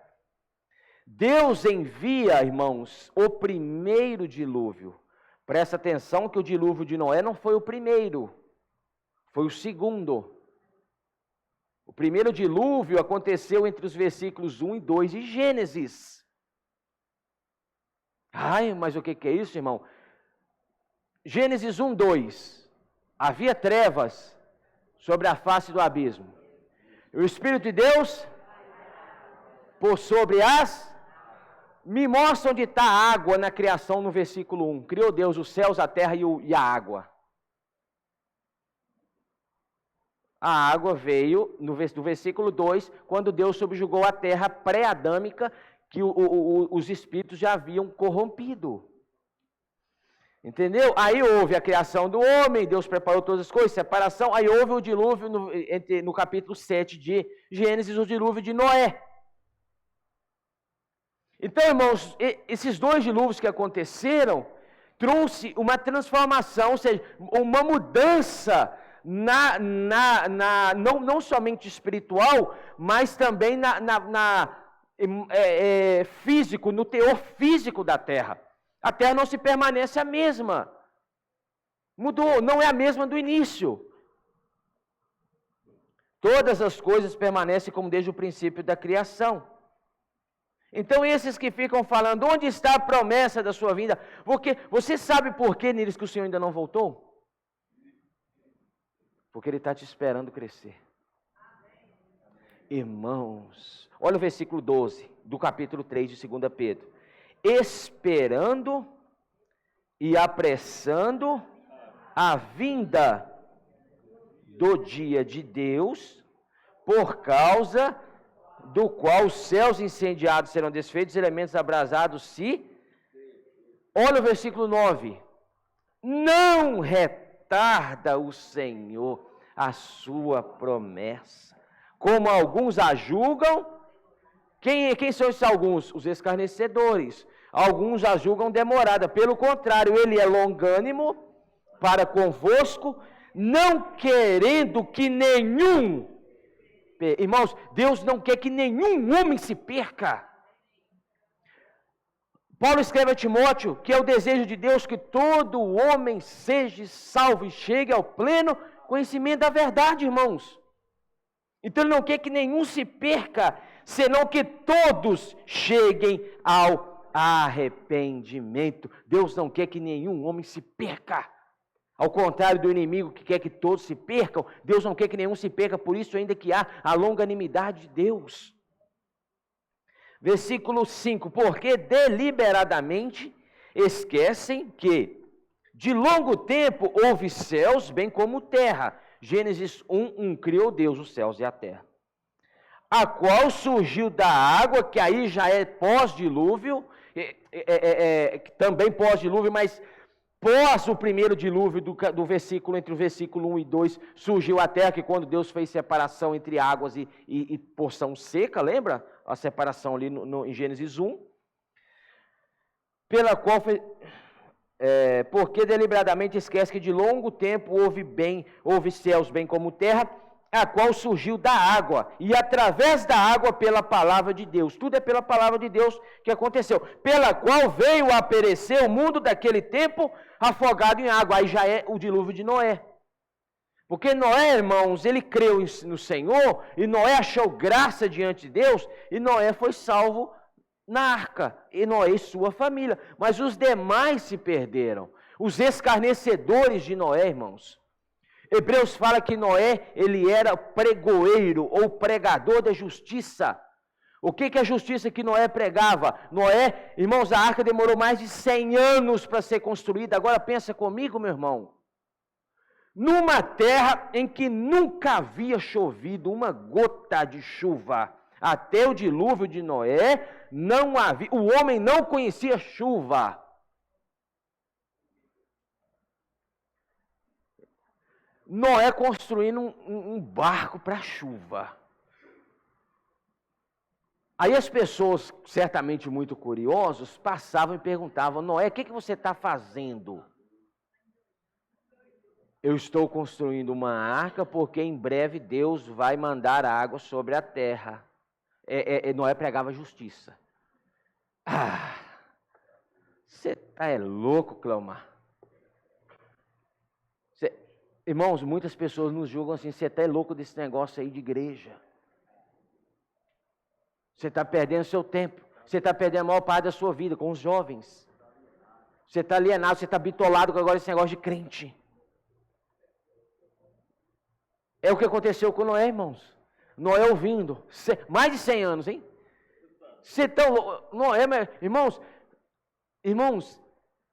Deus envia, irmãos, o primeiro dilúvio. Presta atenção que o dilúvio de Noé não foi o primeiro, foi o segundo. O primeiro dilúvio aconteceu entre os versículos 1 e 2 de Gênesis. Ai, mas o que é isso, irmão? Gênesis 1:2. Havia trevas sobre a face do abismo. O Espírito de Deus por sobre as... Me mostra onde está a água na criação no versículo 1. Criou Deus os céus, a terra e a água. A água veio no versículo 2, quando Deus subjugou a terra pré-adâmica, que os espíritos já haviam corrompido. Entendeu? Aí houve a criação do homem, Deus preparou todas as coisas, separação, aí houve o dilúvio no capítulo 7 de Gênesis, o dilúvio de Noé. Então, irmãos, esses dois dilúvios que aconteceram, trouxe uma transformação, ou seja, uma mudança não somente espiritual, mas também físico, no teor físico da terra. A terra não se permanece a mesma. Mudou, não é a mesma do início. Todas as coisas permanecem como desde o princípio da criação. Então esses que ficam falando, onde está a promessa da sua vinda? Porque você sabe por que neles que o Senhor ainda não voltou? Porque Ele está te esperando crescer. Irmãos, olha o versículo 12 do capítulo 3 de 2 Pedro. Esperando e apressando a vinda do dia de Deus, por causa do qual os céus incendiados serão desfeitos, os elementos abrasados se... Olha o versículo 9. Não retarda o Senhor a sua promessa, como alguns a julgam. Quem são esses alguns? Os escarnecedores. Alguns a julgam demorada. Pelo contrário, Ele é longânimo para convosco, não querendo que nenhum... Irmãos, Deus não quer que nenhum homem se perca. Paulo escreve a Timóteo que é o desejo de Deus que todo homem seja salvo e chegue ao pleno conhecimento da verdade, irmãos. Então Ele não quer que nenhum se perca, senão que todos cheguem ao arrependimento. Deus não quer que nenhum homem se perca. Ao contrário do inimigo que quer que todos se percam, Deus não quer que nenhum se perca, por isso ainda que há a longanimidade de Deus. Versículo 5, porque deliberadamente esquecem que de longo tempo houve céus bem como terra. Gênesis 1:1, criou Deus os céus e a terra. A qual surgiu da água, que aí já é pós-dilúvio, também pós-dilúvio, mas... Pós o primeiro dilúvio do versículo, entre o versículo 1 e 2, surgiu a terra, que quando Deus fez separação entre águas e porção seca, lembra? A separação ali em Gênesis 1. Pela qual foi... porque deliberadamente esquece que de longo tempo houve céus bem como terra, a qual surgiu da água, e através da água pela palavra de Deus. Tudo é pela palavra de Deus que aconteceu. Pela qual veio a perecer o mundo daquele tempo, afogado em água. Aí já é o dilúvio de Noé. Porque Noé, irmãos, ele creu no Senhor, e Noé achou graça diante de Deus, e Noé foi salvo na arca, e Noé e sua família. Mas os demais se perderam. Os escarnecedores de Noé, irmãos. Hebreus fala que Noé, ele era pregoeiro ou pregador da justiça. O que é a justiça que Noé pregava? Noé, irmãos, a arca demorou mais de 100 anos para ser construída. Agora pensa comigo, meu irmão. Numa terra em que nunca havia chovido uma gota de chuva. Até o dilúvio de Noé, não havia, o homem não conhecia chuva. Noé construindo um barco para chuva. Aí as pessoas, certamente muito curiosos, passavam e perguntavam: Noé, o que você está fazendo? Eu estou construindo uma arca porque em breve Deus vai mandar água sobre a terra. Noé pregava justiça. Você tá louco, Cleomar? Irmãos, muitas pessoas nos julgam assim: você está louco desse negócio aí de igreja. Você está perdendo seu tempo. Você está perdendo a maior parte da sua vida com os jovens. Você está alienado, você está bitolado com agora esse negócio de crente. É o que aconteceu com Noé, irmãos. Noé ouvindo. Mais de 100 anos, hein? Você está louco. Noé, irmãos,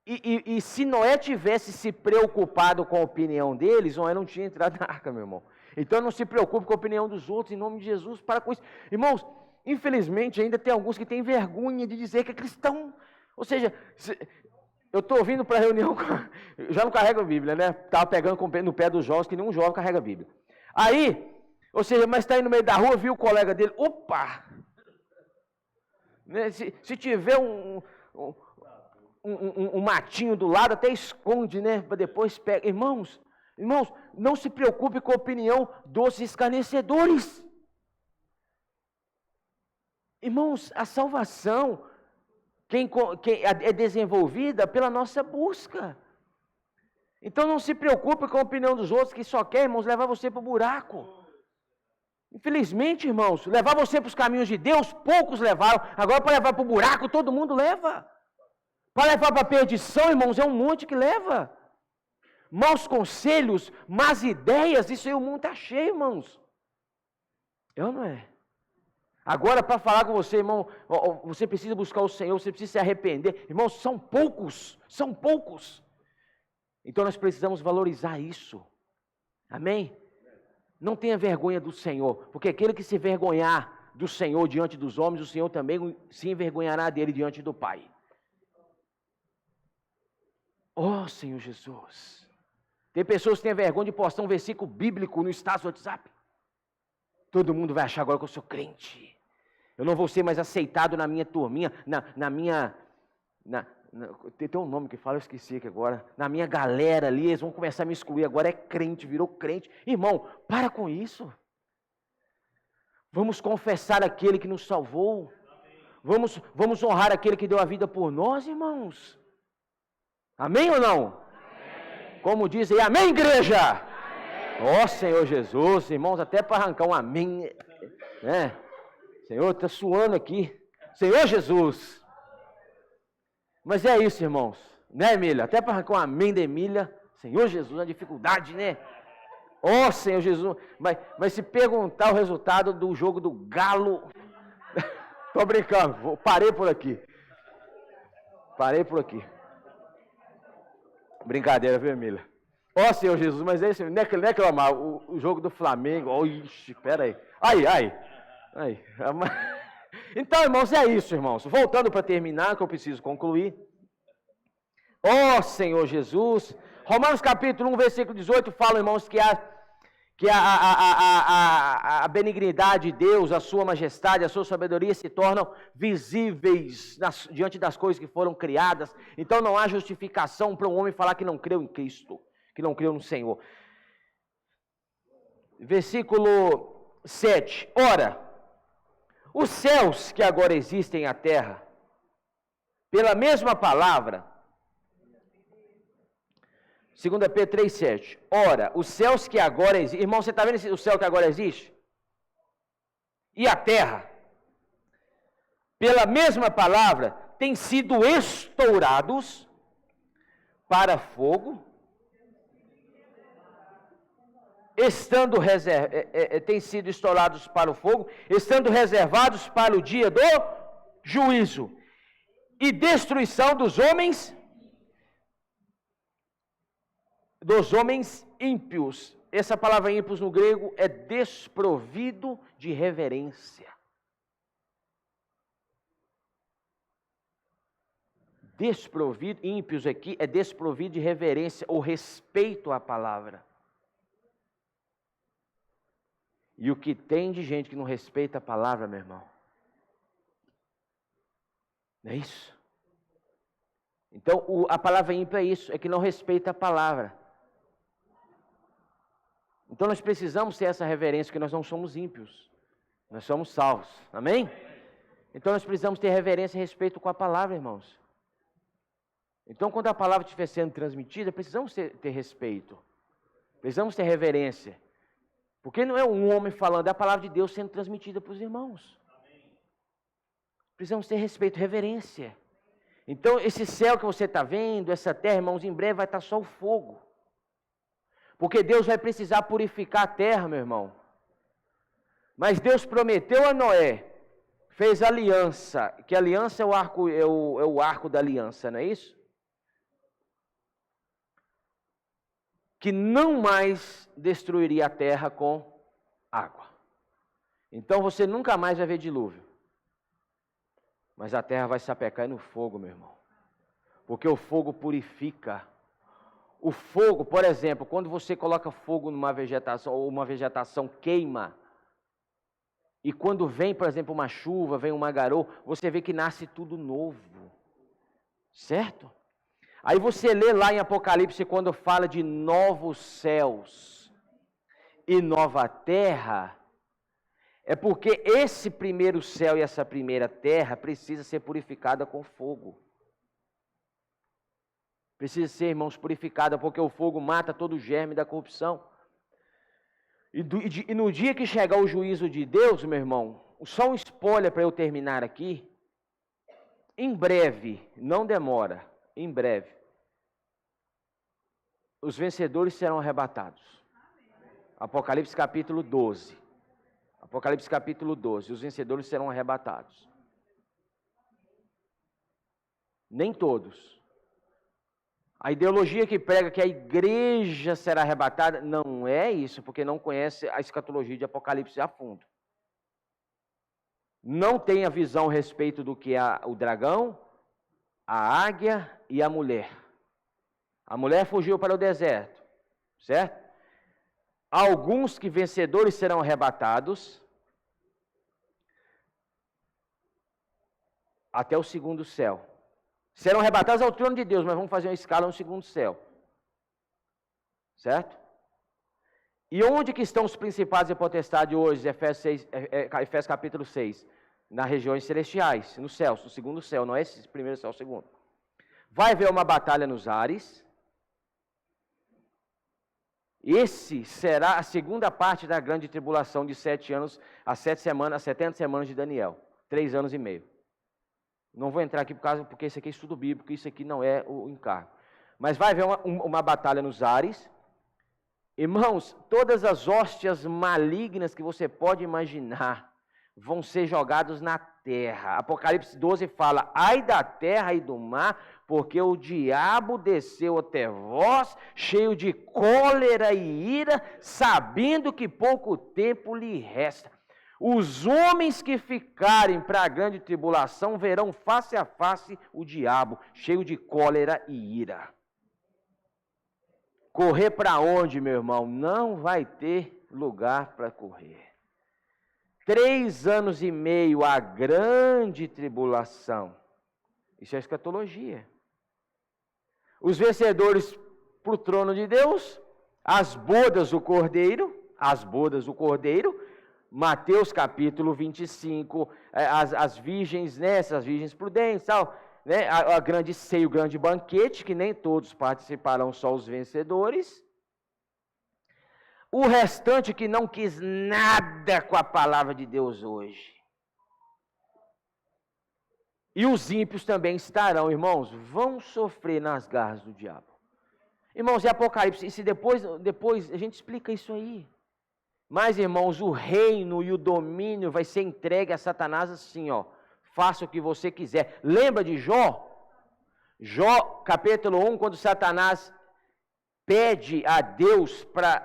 e se Noé tivesse se preocupado com a opinião deles, Noé não tinha entrado na arca, meu irmão. Então não se preocupe com a opinião dos outros, em nome de Jesus, para com isso. Irmãos, infelizmente ainda tem alguns que têm vergonha de dizer que é cristão. Ou seja, eu estou vindo para a reunião, eu já não carrego a Bíblia, né? Estava pegando no pé dos jovens, que nenhum jovem carrega a Bíblia. Aí, ou seja, mas está aí no meio da rua, viu o colega dele, opa! Né? Se tiver um matinho do lado, até esconde, né? Para depois pega. Irmãos, não se preocupe com a opinião dos escarnecedores. Irmãos, a salvação é desenvolvida pela nossa busca. Então não se preocupe com a opinião dos outros que só quer, irmãos, levar você para o buraco. Infelizmente, irmãos, levar você para os caminhos de Deus, poucos levaram. Agora para levar para o buraco, todo mundo leva. Para levar para a perdição, irmãos, é um monte que leva. Maus conselhos, más ideias, isso aí o mundo está cheio, irmãos. Eu não é. Agora, para falar com você, irmão, você precisa buscar o Senhor, você precisa se arrepender. Irmãos, são poucos. Então nós precisamos valorizar isso. Amém? Não tenha vergonha do Senhor, porque aquele que se envergonhar do Senhor diante dos homens, o Senhor também se envergonhará dele diante do Pai. Oh, Senhor Jesus. Tem pessoas que têm vergonha de postar um versículo bíblico no status do WhatsApp. Todo mundo vai achar agora que eu sou crente. Eu não vou ser mais aceitado na minha turminha, tem um nome que fala, eu esqueci aqui agora. Na minha galera ali, eles vão começar a me excluir. Agora é crente, virou crente. Irmão, para com isso. Vamos confessar aquele que nos salvou. Vamos honrar aquele que deu a vida por nós, irmãos. Amém ou não? Amém. Como dizem, amém, igreja? Ó Senhor Jesus, irmãos, até para arrancar um amém, né? Senhor, está suando aqui. Senhor Jesus. Mas é isso, irmãos, né, Emília? Até para arrancar um amém da Emília, Senhor Jesus, a dificuldade, né? Ó Senhor Jesus, mas se perguntar o resultado do jogo do Galo, tô brincando, parei por aqui. Brincadeira, viu, Emília? Ó Senhor Jesus, mas é isso, não é clamar, o jogo do Flamengo, ixi, pera aí. Aí. Então, irmãos, é isso, irmãos. Voltando para terminar, que eu preciso concluir. Ó Senhor Jesus, Romanos capítulo 1, versículo 18, fala, irmãos, que a benignidade de Deus, a sua majestade, a sua sabedoria se tornam visíveis diante das coisas que foram criadas. Então não há justificação para um homem falar que não creu em Cristo, que não creu no Senhor. Versículo 7. Ora, os céus que agora existem na terra, pela mesma palavra, 2 Pedro 3,7. Ora, os céus que agora existem, irmão, você está vendo o céu que agora existe? E a terra, pela mesma palavra, têm sido estourados para fogo, têm sido estourados para o fogo, estando reservados para o dia do juízo e destruição dos homens ímpios. Essa palavra ímpios no grego é desprovido de reverência. desprovido, ímpios aqui, é desprovido de reverência ou respeito à palavra. E o que tem de gente que não respeita a palavra, meu irmão? Não é isso? Então, a palavra ímpio é isso, é que não respeita a palavra. Então, nós precisamos ter essa reverência, que nós não somos ímpios. Nós somos salvos. Amém? Então, nós precisamos ter reverência e respeito com a palavra, irmãos. Então, quando a palavra estiver sendo transmitida, precisamos ter respeito. Precisamos ter reverência. Porque não é um homem falando, é a palavra de Deus sendo transmitida para os irmãos. Precisamos ter respeito, reverência. Então, esse céu que você está vendo, essa terra, irmãos, em breve vai estar só o fogo. Porque Deus vai precisar purificar a terra, meu irmão. Mas Deus prometeu a Noé, fez aliança, que aliança é o arco da aliança, não é isso? Que não mais destruiria a terra com água. Então você nunca mais vai ver dilúvio. Mas a terra vai sapecar no fogo, meu irmão. Porque o fogo purifica. O fogo, por exemplo, quando você coloca fogo numa vegetação, ou uma vegetação queima, e quando vem, por exemplo, uma chuva, vem uma garoa, você vê que nasce tudo novo. Certo? Aí você lê lá em Apocalipse, quando fala de novos céus e nova terra, é porque esse primeiro céu e essa primeira terra precisa ser purificada com fogo. Precisa ser, irmãos, purificada, porque o fogo mata todo o germe da corrupção. E no dia que chegar o juízo de Deus, meu irmão, só um spoiler para eu terminar aqui, em breve, não demora, em breve, os vencedores serão arrebatados. Apocalipse capítulo 12. Apocalipse capítulo 12, os vencedores serão arrebatados. Nem todos. A ideologia que prega que a igreja será arrebatada, não é isso, porque não conhece a escatologia de Apocalipse a fundo. Não tem a visão a respeito do que é o dragão, a águia e a mulher. A mulher fugiu para o deserto, certo? Alguns que vencedores serão arrebatados até o segundo céu. Serão arrebatados ao trono de Deus, mas vamos fazer uma escala no segundo céu. Certo? E onde que estão os principados e potestades hoje, Efésios capítulo 6? Nas regiões celestiais, no céu, no segundo céu, não é esse primeiro céu, o segundo. Vai haver uma batalha nos ares. Esse será a segunda parte da grande tribulação de 7 anos, as 70 semanas de Daniel. 3 anos e meio. Não vou entrar aqui porque isso aqui é estudo bíblico, isso aqui não é o encargo. Mas vai haver uma batalha nos ares. Irmãos, todas as hóstias malignas que você pode imaginar vão ser jogados na terra. Apocalipse 12 fala, ai da terra e do mar, porque o diabo desceu até vós, cheio de cólera e ira, sabendo que pouco tempo lhe resta. Os homens que ficarem para a grande tribulação verão face a face o diabo, cheio de cólera e ira. Correr para onde, meu irmão? Não vai ter lugar para correr. 3 anos e meio a grande tribulação. Isso é escatologia. Os vencedores para o trono de Deus, as bodas do Cordeiro, Mateus capítulo 25, as virgens, né, essas virgens prudentes, tal, né, a grande ceia, o grande banquete, que nem todos participarão, só os vencedores. O restante que não quis nada com a palavra de Deus hoje. E os ímpios também estarão, irmãos, vão sofrer nas garras do diabo. Irmãos, é Apocalipse, e se depois a gente explica isso aí. Mas, irmãos, o reino e o domínio vai ser entregue a Satanás assim, ó. Faça o que você quiser. Lembra de Jó? Jó, capítulo 1, quando Satanás pede a Deus para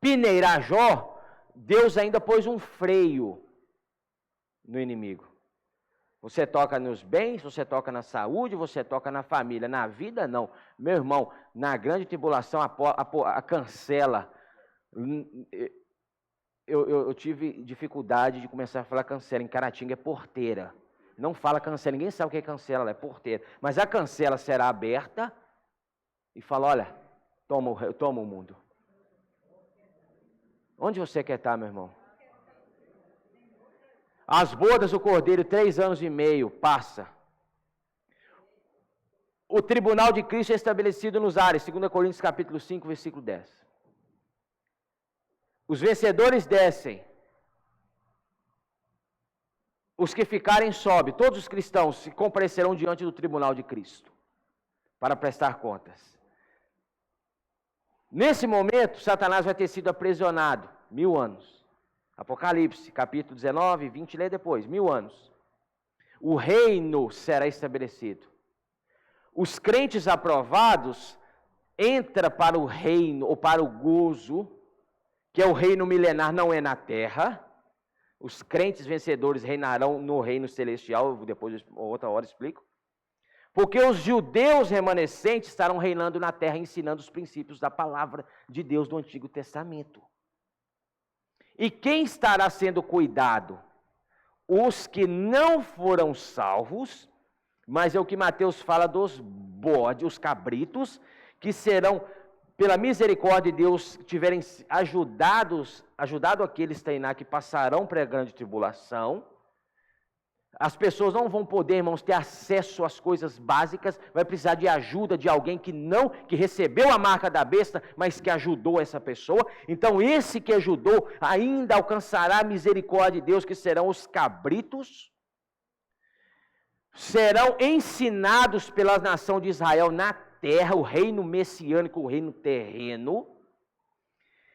peneirar Jó, Deus ainda pôs um freio no inimigo. Você toca nos bens, você toca na saúde, você toca na família. Na vida, não. Meu irmão, na grande tribulação, a cancela. Eu tive dificuldade de começar a falar cancela. Em Caratinga é porteira. Não fala cancela, ninguém sabe o que é cancela, ela é porteira. Mas a cancela será aberta e fala, olha, toma o mundo. Onde você quer estar, meu irmão? As bodas do Cordeiro, 3 anos e meio, passa. O tribunal de Cristo é estabelecido nos ares, 2 Coríntios capítulo 5, versículo 10. Os vencedores descem. Os que ficarem sobem. Todos os cristãos se comparecerão diante do tribunal de Cristo para prestar contas. Nesse momento, Satanás vai ter sido aprisionado 1000 anos. Apocalipse, capítulo 19, 20, lê depois, 1000 anos. O reino será estabelecido. Os crentes aprovados entram para o reino, ou para o gozo, que é o reino milenar, não é na terra. Os crentes vencedores reinarão no reino celestial, depois, outra hora explico. Porque os judeus remanescentes estarão reinando na terra, ensinando os princípios da palavra de Deus do Antigo Testamento. E quem estará sendo cuidado? Os que não foram salvos, mas é o que Mateus fala dos bodes, os cabritos, que serão, pela misericórdia de Deus, tiverem ajudado aqueles treinar que passarão para a grande tribulação. As pessoas não vão poder, irmãos, ter acesso às coisas básicas, vai precisar de ajuda de alguém que recebeu a marca da besta, mas que ajudou essa pessoa. Então esse que ajudou ainda alcançará a misericórdia de Deus, que serão os cabritos. Serão ensinados pela nação de Israel na terra, o reino messiânico, o reino terreno.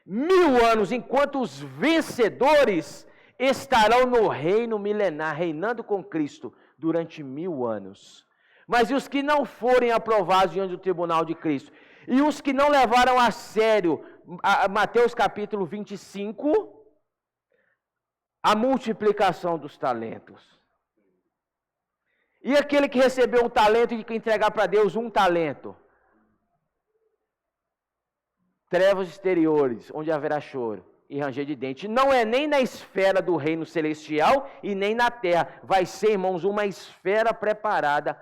1000 anos, enquanto os vencedores estarão no reino milenar, reinando com Cristo durante 1000 anos. Mas e os que não forem aprovados diante do tribunal de Cristo? E os que não levaram a sério, Mateus capítulo 25, a multiplicação dos talentos. E aquele que recebeu um talento e que entregar para Deus 1 talento? Trevas exteriores, onde haverá choro e ranger de dente. Não é nem na esfera do reino celestial e nem na terra. Vai ser, irmãos, uma esfera preparada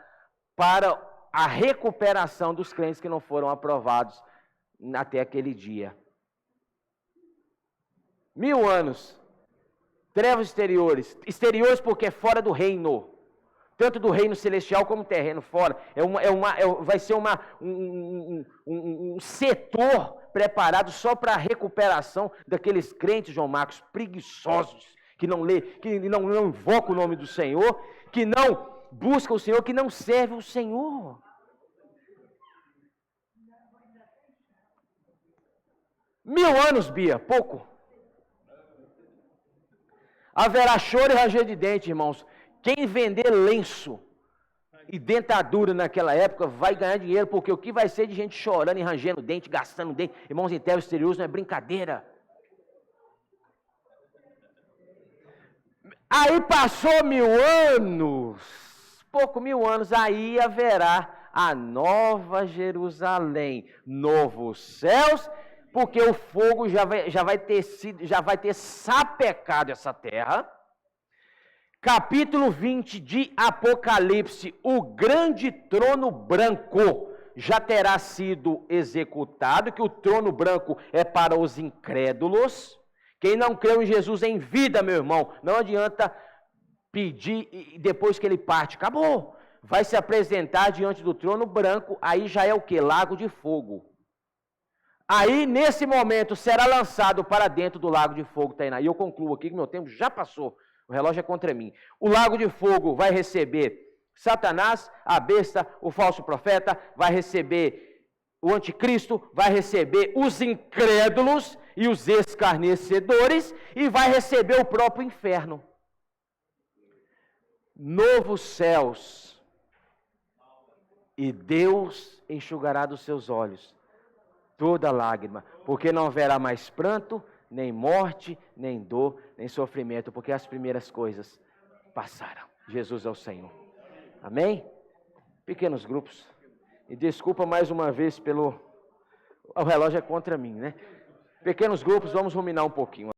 para a recuperação dos crentes que não foram aprovados até aquele dia. 1000 anos. Trevas exteriores. Exteriores porque é fora do reino. Tanto do reino celestial como terreno fora. Vai ser um setor preparado só para a recuperação daqueles crentes, João Marcos, preguiçosos, que não lê, que não invocam o nome do Senhor, que não buscam o Senhor, que não servem o Senhor. Mil anos, Bia, pouco. Haverá choro e ranger de dente, irmãos. Quem vender lenço e dentadura naquela época vai ganhar dinheiro, porque o que vai ser de gente chorando e rangendo dente, gastando dente, irmãos, em terras exteriores não é brincadeira. Aí passou 1000 anos, pouco 1000 anos, aí haverá a nova Jerusalém, novos céus, porque o fogo já vai ter sapecado essa terra. Capítulo 20 de Apocalipse, o grande trono branco já terá sido executado, que o trono branco é para os incrédulos. Quem não creu em Jesus em vida, meu irmão, não adianta pedir e depois que ele parte, acabou. Vai se apresentar diante do trono branco, aí já é o que? Lago de fogo. Aí, nesse momento, será lançado para dentro do lago de fogo, Tainá. E eu concluo aqui que meu tempo já passou. O relógio é contra mim. O lago de fogo vai receber Satanás, a besta, o falso profeta, vai receber o anticristo, vai receber os incrédulos e os escarnecedores e vai receber o próprio inferno. Novos céus. E Deus enxugará dos seus olhos toda lágrima, porque não haverá mais pranto, nem morte, nem dor, nem sofrimento, porque as primeiras coisas passaram. Jesus é o Senhor. Amém? Pequenos grupos. E desculpa mais uma vez pelo... O relógio é contra mim, né? Pequenos grupos, vamos ruminar um pouquinho.